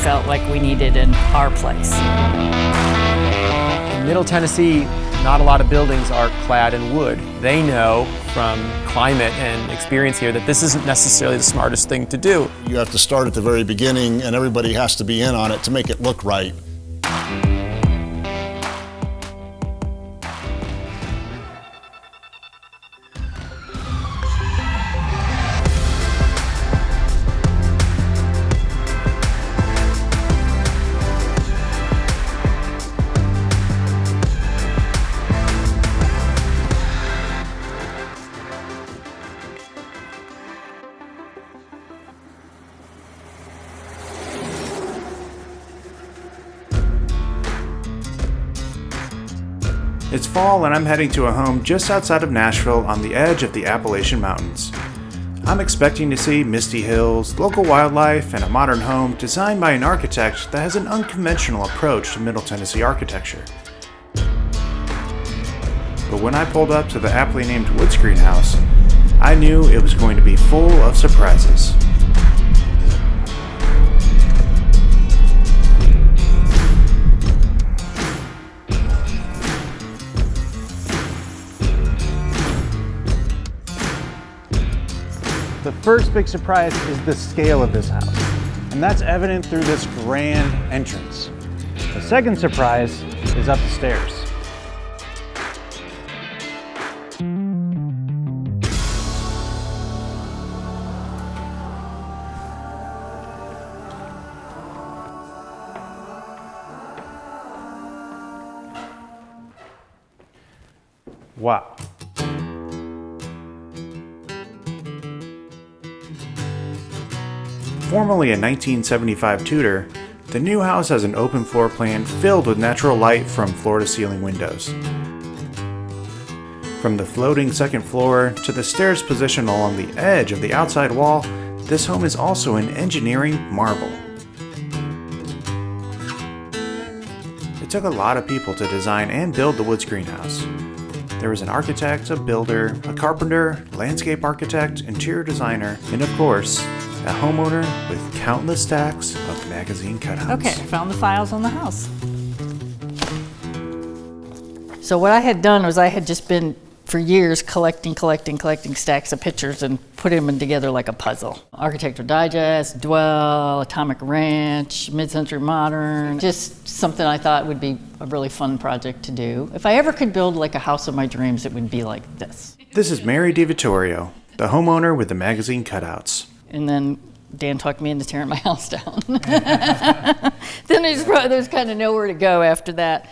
felt like we needed our place. In Middle Tennessee, not a lot of buildings are clad in wood. They know from climate and experience here that this isn't necessarily the smartest thing to do. You have to start at the very beginning, and everybody has to be in on it to make it look right. It's fall and I'm heading to a home just outside of Nashville on the edge of the Appalachian Mountains. I'm expecting to see misty hills, local wildlife, and a modern home designed by an architect that has an unconventional approach to Middle Tennessee architecture. But when I pulled up to the aptly named Woodscreen house, I knew it was going to be full of surprises. The first big surprise is the scale of this house, and that's evident through this grand entrance. The second surprise is up the stairs. Wow. Formerly a 1975 Tudor, the new house has an open floor plan filled with natural light from floor-to-ceiling windows. From the floating second floor to the stairs positioned along the edge of the outside wall, this home is also an engineering marvel. It took a lot of people to design and build the Woodscreen house. There was an architect, a builder, a carpenter, landscape architect, interior designer, and of course, a homeowner with countless stacks of magazine cutouts. Okay, I found the files on the house. So what I had done was I had just been, for years, collecting stacks of pictures and putting them together like a puzzle. Architectural Digest, Dwell, Atomic Ranch, Mid-Century Modern, just something I thought would be a really fun project to do. If I ever could build like a house of my dreams, it would be like this. This is Mary DiVittorio, the homeowner with the magazine cutouts. And then Dan talked me into tearing my house down. Then there's kind of nowhere to go after that.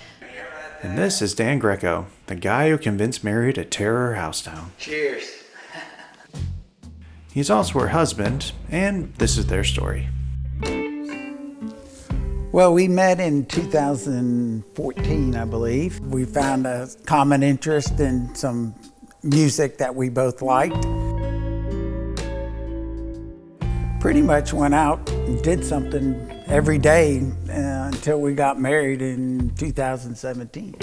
And this is Dan Greco, the guy who convinced Mary to tear her house down. Cheers. He's also her husband, and this is their story. Well, we met in 2014, I believe. We found a common interest in some music that we both liked. Pretty much went out and did something every day until we got married in 2017.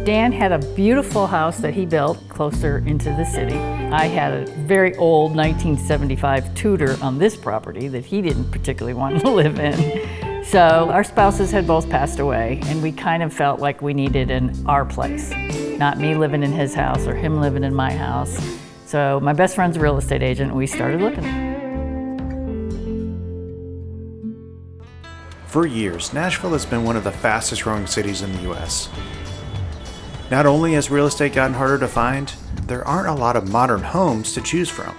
Dan had a beautiful house that he built closer into the city. I had a very old 1975 Tudor on this property that he didn't particularly want to live in. So our spouses had both passed away, and we kind of felt like we needed our place. Not me living in his house or him living in my house. So my best friend's a real estate agent, and we started looking. For years, Nashville has been one of the fastest growing cities in the U.S. Not only has real estate gotten harder to find, there aren't a lot of modern homes to choose from.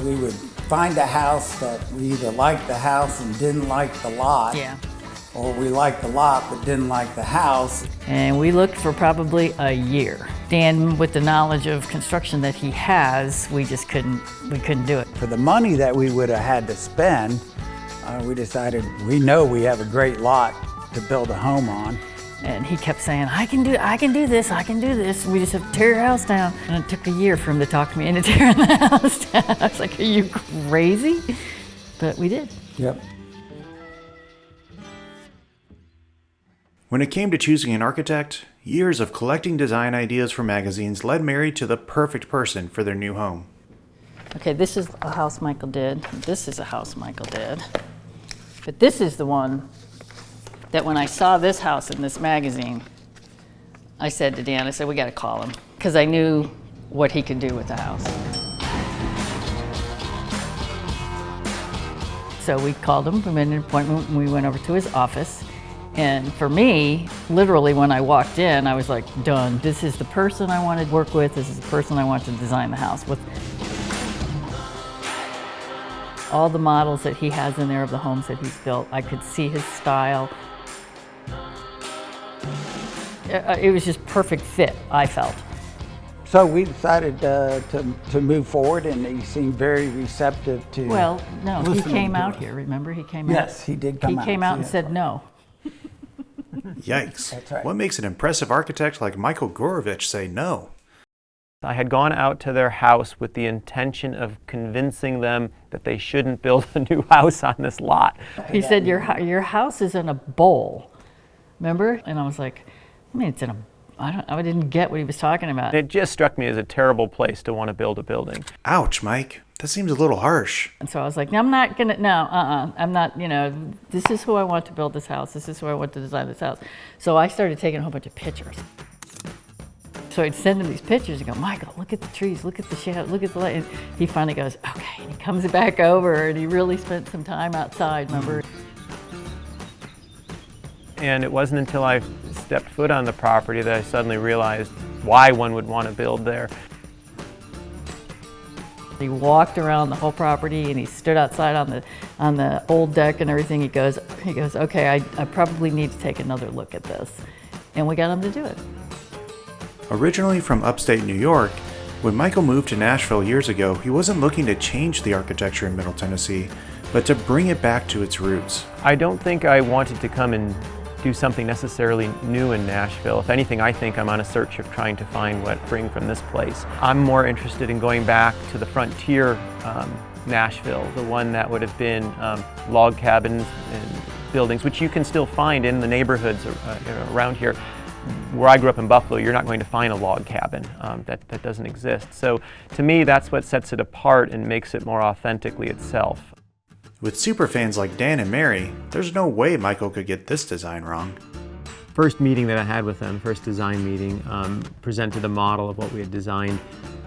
We would find a house that we either liked the house and didn't like the lot. Yeah. Or we liked the lot but didn't like the house. And we looked for probably a year. Dan, with the knowledge of construction that he has, we couldn't do it. For the money that we would have had to spend, we decided we know we have a great lot to build a home on. And he kept saying, I can do this. We just have to tear your house down. And it took a year for him to talk me into tearing the house down. I was like, are you crazy? But we did. Yep. When it came to choosing an architect, years of collecting design ideas from magazines led Mary to the perfect person for their new home. Okay, this is a house Michael did. This is a house Michael did. But this is the one that when I saw this house in this magazine, I said to Dan, I said, we got to call him, because I knew what he could do with the house. So we called him, we made an appointment, and we went over to his office. And for me, literally when I walked in, I was like, done. This is the person I want to work with. This is the person I want to design the house with. All the models that he has in there of the homes that he's built, I could see his style. It was just perfect fit, I felt. So we decided to move forward, and he seemed very receptive to. Well, no, he listening came to out us. here, remember? He came out. Yes, he did come out. He came out and yeah. said no. Yikes. That's right. What makes an impressive architect like Michael Goorevich say no? I had gone out to their house with the intention of convincing them that they shouldn't build a new house on this lot. He said, your house is in a bowl, remember? And I was like, I mean, it's in a, I didn't get what he was talking about. It just struck me as a terrible place to want to build a building. Ouch, Mike. That seems a little harsh. And so I was like, no, I'm not gonna, I'm not, this is who I want to build this house. This is who I want to design this house. So I started taking a whole bunch of pictures. So I'd send him these pictures and go, Michael, look at the trees, look at the shadow, look at the light. And he finally goes, okay. And he comes back over and he really spent some time outside, remember? And it wasn't until I stepped foot on the property that I suddenly realized why one would want to build there. He walked around the whole property and he stood outside on the old deck and everything. He goes, okay, I probably need to take another look at this. And we got him to do it. Originally from upstate New York, when Michael moved to Nashville years ago, he wasn't looking to change the architecture in Middle Tennessee, but to bring it back to its roots. I don't think I wanted to come and do something necessarily new in Nashville. If anything, I think I'm on a search of trying to find what to bring from this place. I'm more interested in going back to the frontier Nashville, the one that would have been log cabins and buildings, which you can still find in the neighborhoods around here. Where I grew up in Buffalo, you're not going to find a log cabin. That doesn't exist. So to me, that's what sets it apart and makes it more authentically itself. With superfans like Dan and Mary, there's no way Michael could get this design wrong. First meeting that I had with them, first design meeting, presented a model of what we had designed.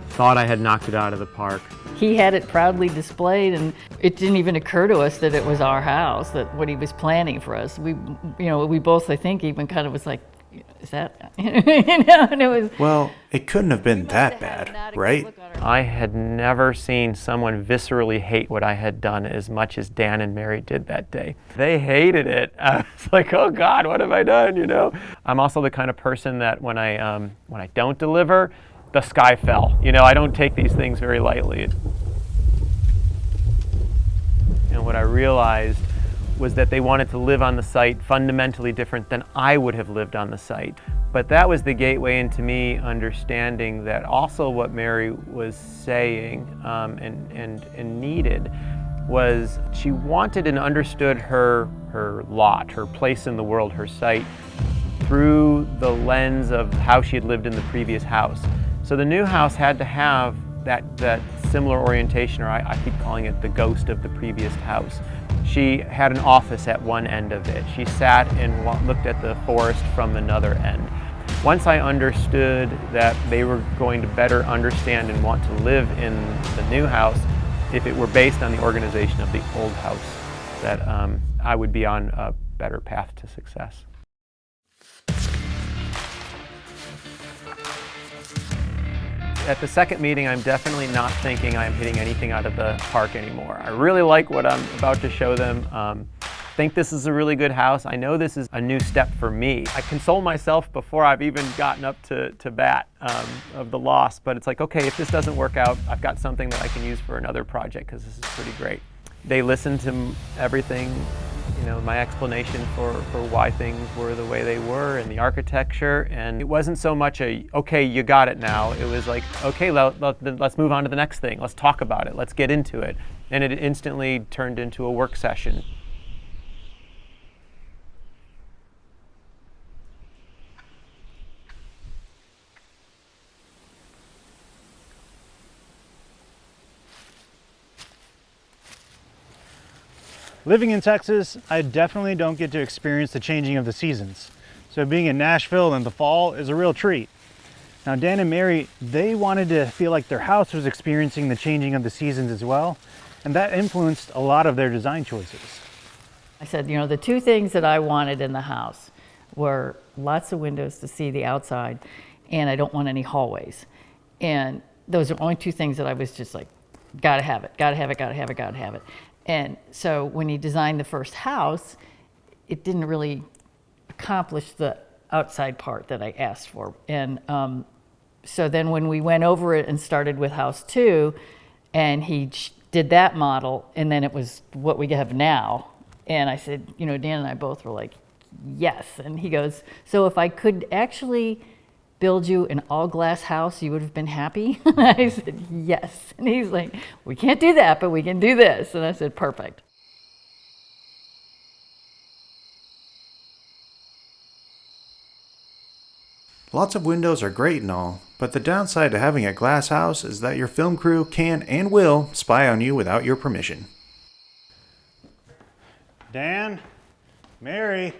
Thought I had knocked it out of the park. He had it proudly displayed, and it didn't even occur to us that it was our house, that what he was planning for us. We both, I think, even kind of was like, is that, and it was. Well, it couldn't have been that bad, right? I had never seen someone viscerally hate what I had done as much as Dan and Mary did that day. They hated it. I was like, oh God, what have I done, I'm also the kind of person that when I don't deliver, the sky fell. I don't take these things very lightly. And what I realized was that they wanted to live on the site fundamentally different than I would have lived on the site. But that was the gateway into me understanding that also what Mary was saying and needed was she wanted and understood her lot, her place in the world, her site, through the lens of how she had lived in the previous house. So the new house had to have that similar orientation, or I keep calling it the ghost of the previous house. She had an office at one end of it. She sat and looked at the forest from another end. Once I understood that they were going to better understand and want to live in the new house, if it were based on the organization of the old house, that I would be on a better path to success. At the second meeting, I'm definitely not thinking I'm hitting anything out of the park anymore. I really like what I'm about to show them. Think this is a really good house. I know this is a new step for me. I console myself before I've even gotten up to bat of the loss, but it's like, okay, if this doesn't work out, I've got something that I can use for another project because this is pretty great. They listened to everything, my explanation for why things were the way they were and the architecture, and it wasn't so much okay, you got it now. It was like, okay, let's move on to the next thing. Let's talk about it. Let's get into it. And it instantly turned into a work session. Living in Texas, I definitely don't get to experience the changing of the seasons. So being in Nashville in the fall is a real treat. Now Dan and Mary, they wanted to feel like their house was experiencing the changing of the seasons as well, and that influenced a lot of their design choices. I said, you know, the two things that I wanted in the house were lots of windows to see the outside, and I don't want any hallways. And those are only two things that I was just like, gotta have it, gotta have it, gotta have it, gotta have it. And so when he designed the first house, it didn't really accomplish the outside part that I asked for. And so then when we went over it and started with house 2, and he did that model, and then it was what we have now. And I said, you know, Dan and I both were like, yes. And he goes, so if I could actually build you an all glass house, you would have been happy? And I said, yes. And he's like, we can't do that, but we can do this. And I said, perfect. Lots of windows are great and all, but the downside to having a glass house is that your film crew can and will spy on you without your permission. Dan, Mary,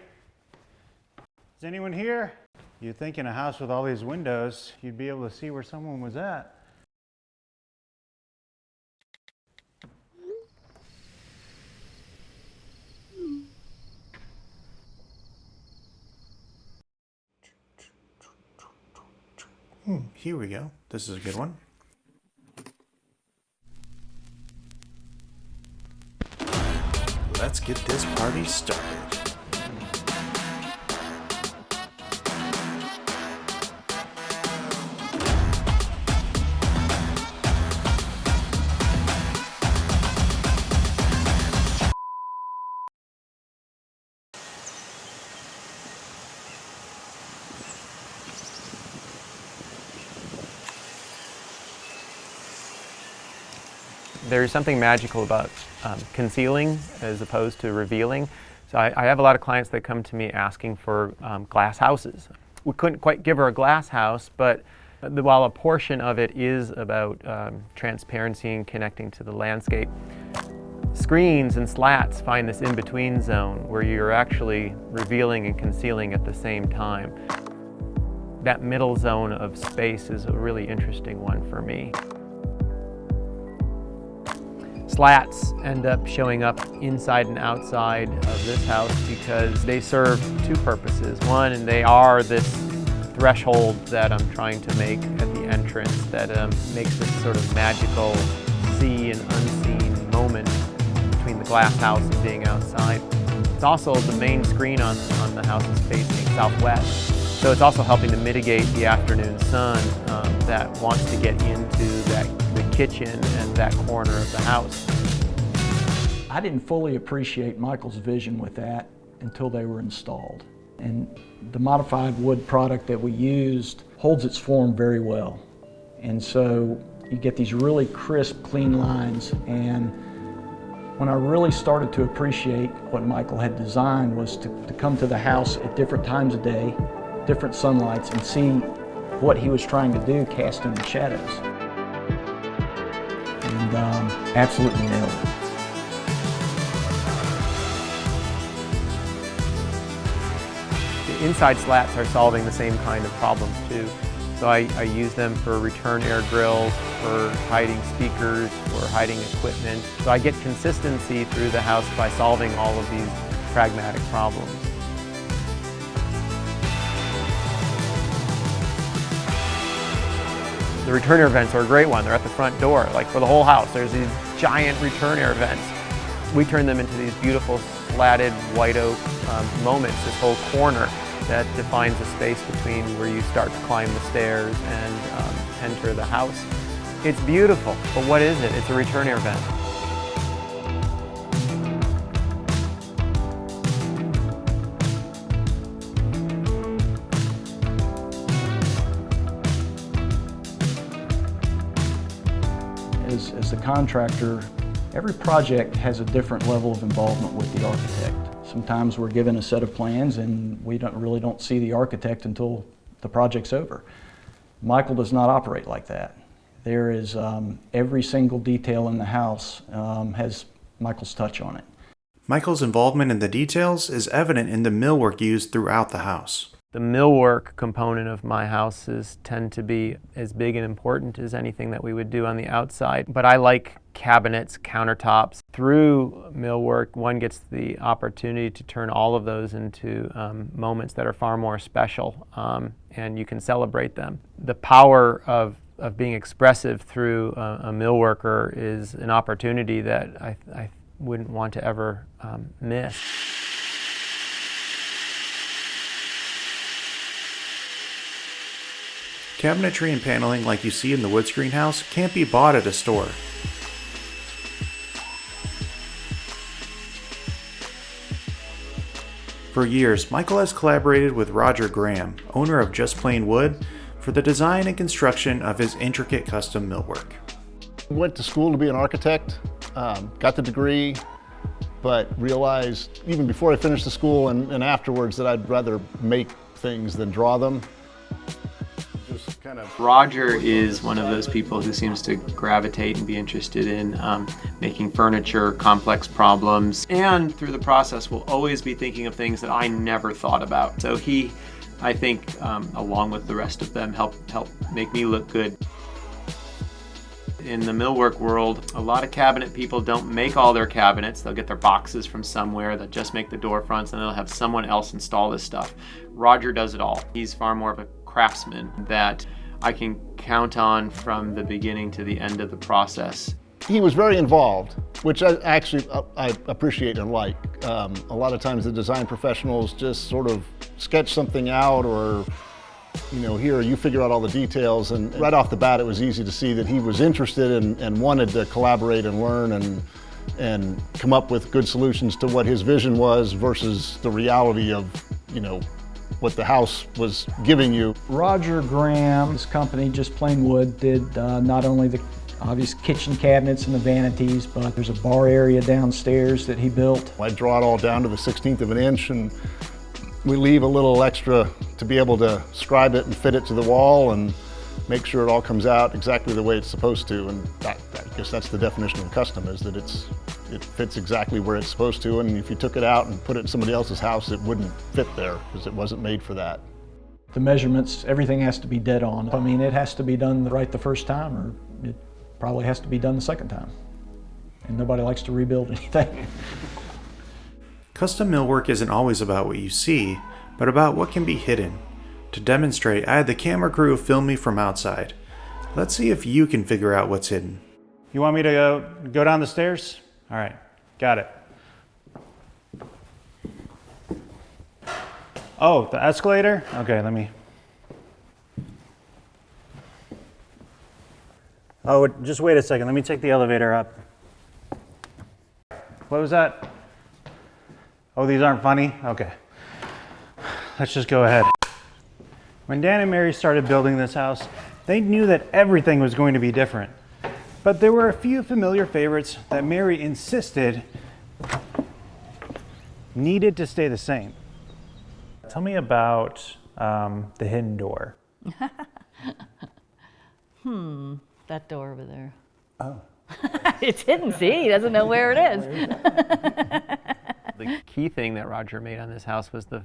is anyone here? You'd think in a house with all these windows, you'd be able to see where someone was at. Here we go. This is a good one. Let's get this party started. There's something magical about concealing as opposed to revealing. So I have a lot of clients that come to me asking for glass houses. We couldn't quite give her a glass house, but while a portion of it is about transparency and connecting to the landscape, screens and slats find this in-between zone where you're actually revealing and concealing at the same time. That middle zone of space is a really interesting one for me. Slats end up showing up inside and outside of this house because they serve two purposes. One, and they are this threshold that I'm trying to make at the entrance that makes this sort of magical see and unseen moment between the glass house and being outside. It's also the main screen on the house is facing southwest. So it's also helping to mitigate the afternoon sun that wants to get into the kitchen and that corner of the house. I didn't fully appreciate Michael's vision with that until they were installed. And the modified wood product that we used holds its form very well. And so you get these really crisp, clean lines. And when I really started to appreciate what Michael had designed was to come to the house at different times of day, different sunlights, and see what he was trying to do, casting the shadows. And absolutely nailed it. The inside slats are solving the same kind of problems too. So I use them for return air grills, for hiding speakers, for hiding equipment. So I get consistency through the house by solving all of these pragmatic problems. The return air vents are a great one. They're at the front door, like for the whole house. There's these giant return air vents. We turn them into these beautiful slatted white oak moments, this whole corner that defines the space between where you start to climb the stairs and enter the house. It's beautiful, but what is it? It's a return air vent. As the contractor, every project has a different level of involvement with the architect. Sometimes we're given a set of plans and we really don't see the architect until the project's over. Michael does not operate like that. There is every single detail in the house has Michael's touch on it. Michael's involvement in the details is evident in the millwork used throughout the house. The millwork component of my houses tend to be as big and important as anything that we would do on the outside. But I like cabinets, countertops. Through millwork, one gets the opportunity to turn all of those into moments that are far more special, and you can celebrate them. The power of being expressive through a millworker is an opportunity that I wouldn't want to ever miss. Cabinetry and paneling like you see in the wood screen house can't be bought at a store. For years, Michael has collaborated with Roger Graham, owner of Just Plain Wood, for the design and construction of his intricate custom millwork. Went to school to be an architect, got the degree, but realized even before I finished the school and afterwards that I'd rather make things than draw them. Roger is one of those people who seems to gravitate and be interested in making furniture, complex problems, and through the process will always be thinking of things that I never thought about. So he, I think, along with the rest of them, help make me look good. In the millwork world, a lot of cabinet people don't make all their cabinets. They'll get their boxes from somewhere, they'll just make the door fronts, and they'll have someone else install this stuff. Roger does it all. He's far more of a craftsman that I can count on from the beginning to the end of the process. He was very involved, which I appreciate and like. A lot of times the design professionals just sort of sketch something out, or here you figure out all the details, and right off the bat it was easy to see that he was interested and wanted to collaborate and learn and come up with good solutions to what his vision was versus the reality of what the house was giving you. Roger Graham's company, Just Plain Wood, did not only the obvious kitchen cabinets and the vanities, but there's a bar area downstairs that he built. I draw it all down to the 16th of an inch, and we leave a little extra to be able to scribe it and fit it to the wall and make sure it all comes out exactly the way it's supposed to. And I guess that's the definition of custom, is that it fits exactly where it's supposed to, and if you took it out and put it in somebody else's house, it wouldn't fit there because it wasn't made for that. The measurements, everything has to be dead on. I mean, it has to be done right the first time, or it probably has to be done the second time. And nobody likes to rebuild anything. Custom millwork isn't always about what you see, but about what can be hidden. To demonstrate, I had the camera crew film me from outside. Let's see if you can figure out what's hidden. You want me to go down the stairs? All right, got it. Oh, the escalator? Okay, let me. Oh, just wait a second. Let me take the elevator up. What was that? Oh, these aren't funny? Okay. Let's just go ahead. When Dan and Mary started building this house, they knew that everything was going to be different. But there were a few familiar favorites that Mary insisted needed to stay the same. Tell me about the hidden door. That door over there. Oh. It's hidden, see? He doesn't know where it is. The key thing that Roger made on this house was the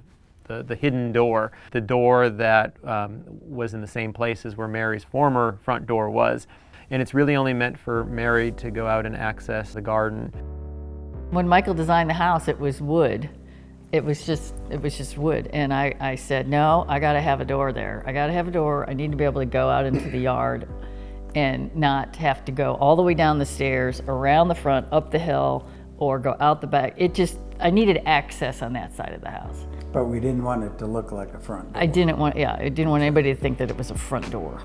hidden door. The door that was in the same place as where Mary's former front door was. And it's really only meant for Mary to go out and access the garden. When Michael designed the house, it was wood. It was just wood. And I said, no, I gotta have a door there. I gotta have a door. I need to be able to go out into the yard and not have to go all the way down the stairs, around the front, up the hill, or go out the back. I needed access on that side of the house. But we didn't want it to look like a front door. I didn't want anybody to think that it was a front door.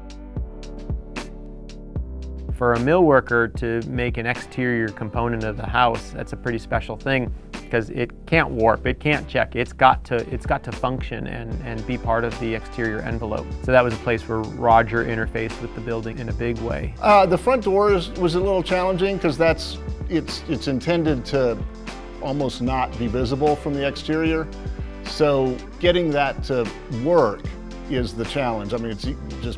For a millworker to make an exterior component of the house, that's a pretty special thing because it can't warp, it can't check, it's got to function and be part of the exterior envelope. So that was a place where Roger interfaced with the building in a big way. The front door was a little challenging because it's intended to almost not be visible from the exterior. So getting that to work is the challenge. I mean, it's just,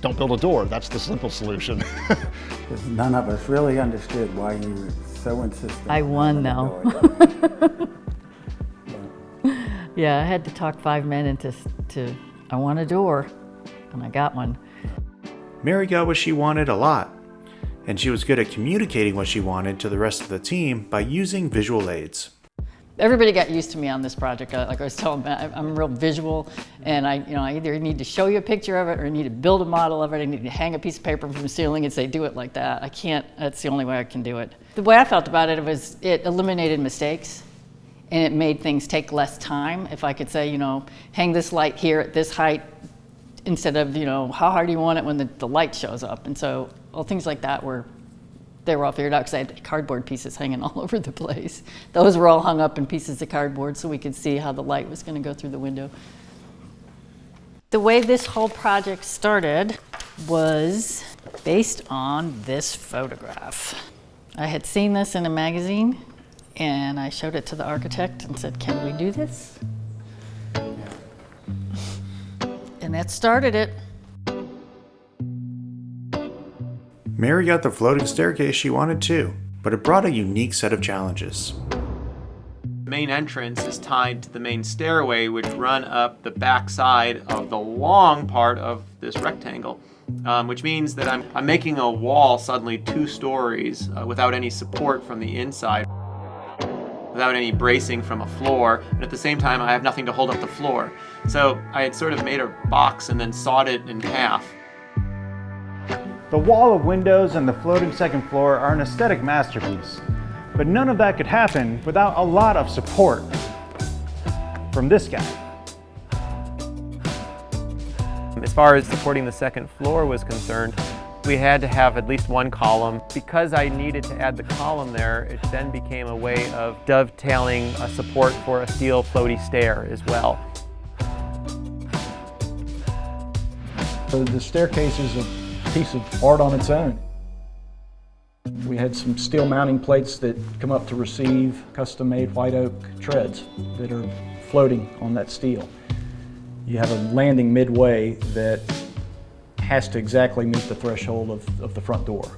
don't build a door. That's the simple solution. Because none of us really understood why you were so insistent. I won on though. having a door. Yeah, I had to talk 5 men into, I want a door, and I got one. Mary got what she wanted a lot, and she was good at communicating what she wanted to the rest of the team by using visual aids. Everybody got used to me on this project. Like I was telling them, I'm real visual, and I either need to show you a picture of it or I need to build a model of it. I need to hang a piece of paper from the ceiling and say, do it like that. I can't, that's the only way I can do it. The way I felt about it was it eliminated mistakes, and it made things take less time. If I could say, hang this light here at this height, instead of, how hard do you want it when the light shows up? And so, things like that they were all figured out because I had cardboard pieces hanging all over the place. Those were all hung up in pieces of cardboard so we could see how the light was going to go through the window. The way this whole project started was based on this photograph. I had seen this in a magazine, and I showed it to the architect and said, can we do this? And that started it. Mary got the floating staircase she wanted too, but it brought a unique set of challenges. The main entrance is tied to the main stairway, which run up the back side of the long part of this rectangle, which means that I'm making a wall suddenly 2 stories without any support from the inside, without any bracing from a floor, and at the same time I have nothing to hold up the floor. So I had sort of made a box and then sawed it in half. The wall of windows and the floating second floor are an aesthetic masterpiece, but none of that could happen without a lot of support from this guy. As far as supporting the second floor was concerned, we had to have at least one column. Because I needed to add the column there, it then became a way of dovetailing a support for a steel floaty stair as well. So the staircase is a piece of art on its own. We had some steel mounting plates that come up to receive custom-made white oak treads that are floating on that steel. You have a landing midway that has to exactly meet the threshold of the front door.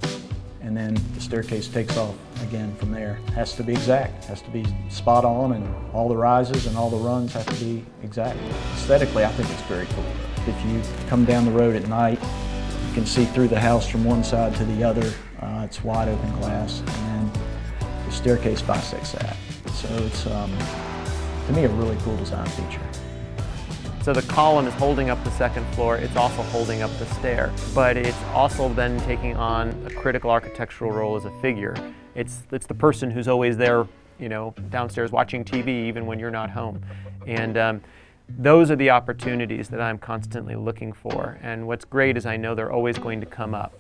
And then the staircase takes off again from there. It has to be exact, has to be spot on, and all the rises and all the runs have to be exact. Aesthetically, I think it's very cool. If you come down the road at night, you can see through the house from one side to the other. It's wide open glass, and then the staircase bisects that. So it's, to me, a really cool design feature. So the column is holding up the second floor, it's also holding up the stair, but it's also then taking on a critical architectural role as a figure. It's the person who's always there, downstairs watching TV even when you're not home. And those are the opportunities that I'm constantly looking for. And what's great is I know they're always going to come up.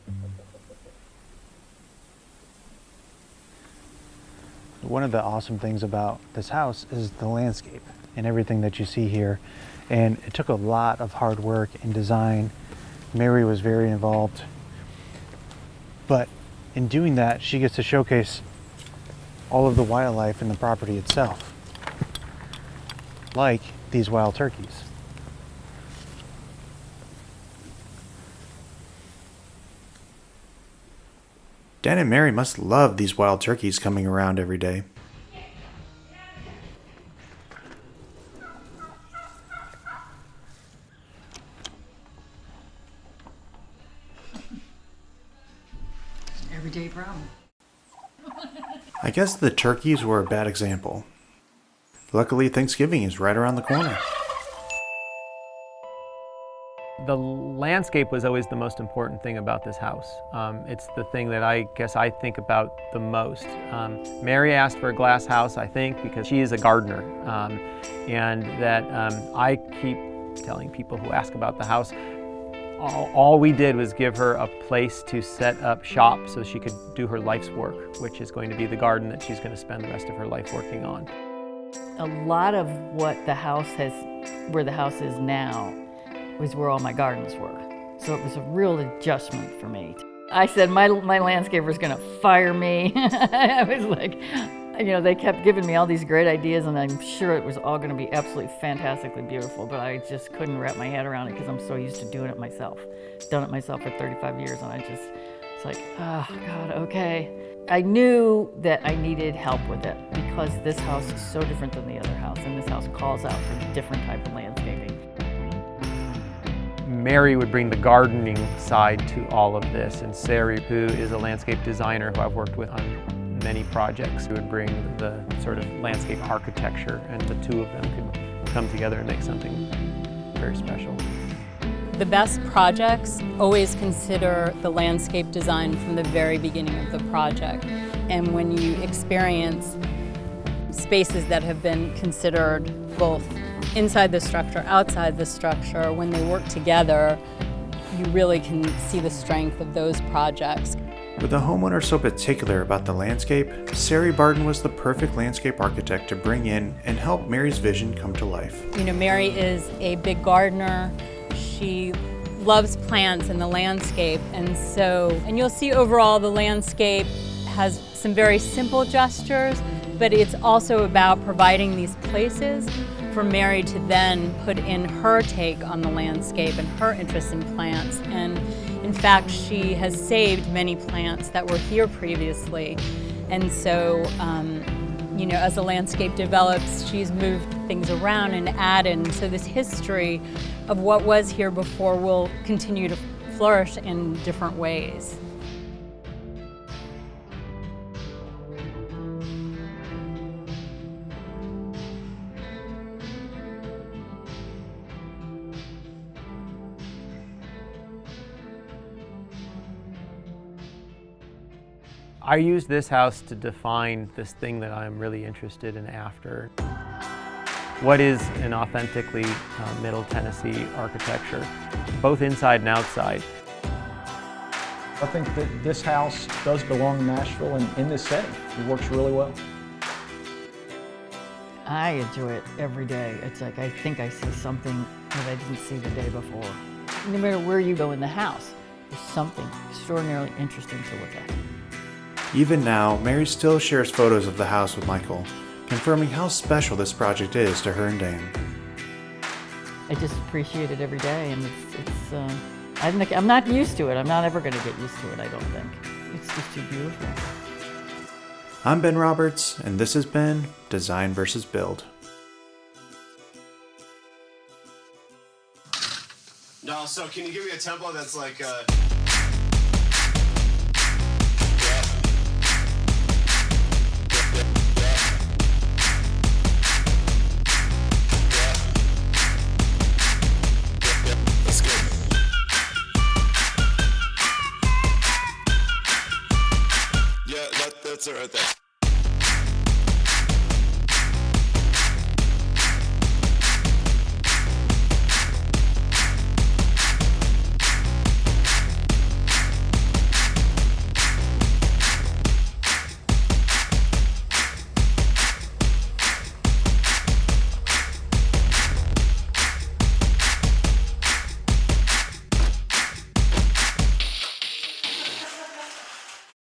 One of the awesome things about this house is the landscape and everything that you see here. And it took a lot of hard work and design. Mary was very involved. But in doing that, she gets to showcase all of the wildlife in the property itself, like these wild turkeys. Dan and Mary must love these wild turkeys coming around every day. Everyday problem. I guess the turkeys were a bad example. Luckily, Thanksgiving is right around the corner. The landscape was always the most important thing about this house. It's the thing that I guess I think about the most. Mary asked for a glass house, I think, because she is a gardener. And that I keep telling people who ask about the house, all we did was give her a place to set up shop so she could do her life's work, which is going to be the garden that she's going to spend the rest of her life working on. A lot of what the house where the house is now, was where all my gardens were. So it was a real adjustment for me. I said my landscaper's gonna fire me. I was like, You know, they kept giving me all these great ideas, and I'm sure it was all going to be absolutely fantastically beautiful, but I just couldn't wrap my head around it because I'm so used to doing it myself. Done it myself for 35 years, and it's like, oh God, okay. I knew that I needed help with it because this house is so different than the other house, and this house calls out for a different type of landscaping. Mary would bring the gardening side to all of this, and Sari, who is a landscape designer who I've worked with on many projects, who would bring the sort of landscape architecture, and the two of them could come together and make something very special. The best projects always consider the landscape design from the very beginning of the project. And when you experience spaces that have been considered both inside the structure, outside the structure, when they work together, you really can see the strength of those projects. With the homeowner so particular about the landscape, Sari Barton was the perfect landscape architect to bring in and help Mary's vision come to life. You know, Mary is a big gardener. She loves plants and the landscape, and you'll see overall the landscape has some very simple gestures, but it's also about providing these places for Mary to then put in her take on the landscape and her interest in plants. And in fact, she has saved many plants that were here previously. And so, you know, as the landscape develops, she's moved things around and added. So this history of what was here before will continue to flourish in different ways. I used this house to define this thing that I'm really interested in after. What is an authentically Middle Tennessee architecture, both inside and outside? I think that this house does belong in Nashville and in this setting. It works really well. I enjoy it every day. It's like I think I see something that I didn't see the day before. No matter where you go in the house, there's something extraordinarily interesting to look at. Even now, Mary still shares photos of the house with Michael, confirming how special this project is to her and Dan. I just appreciate it every day, and I'm not used to it. I'm not ever going to get used to it, I don't think. It's just too beautiful. I'm Ben Roberts, and this has been Design vs. Build. No, so can you give me a tempo that's like that's it right there.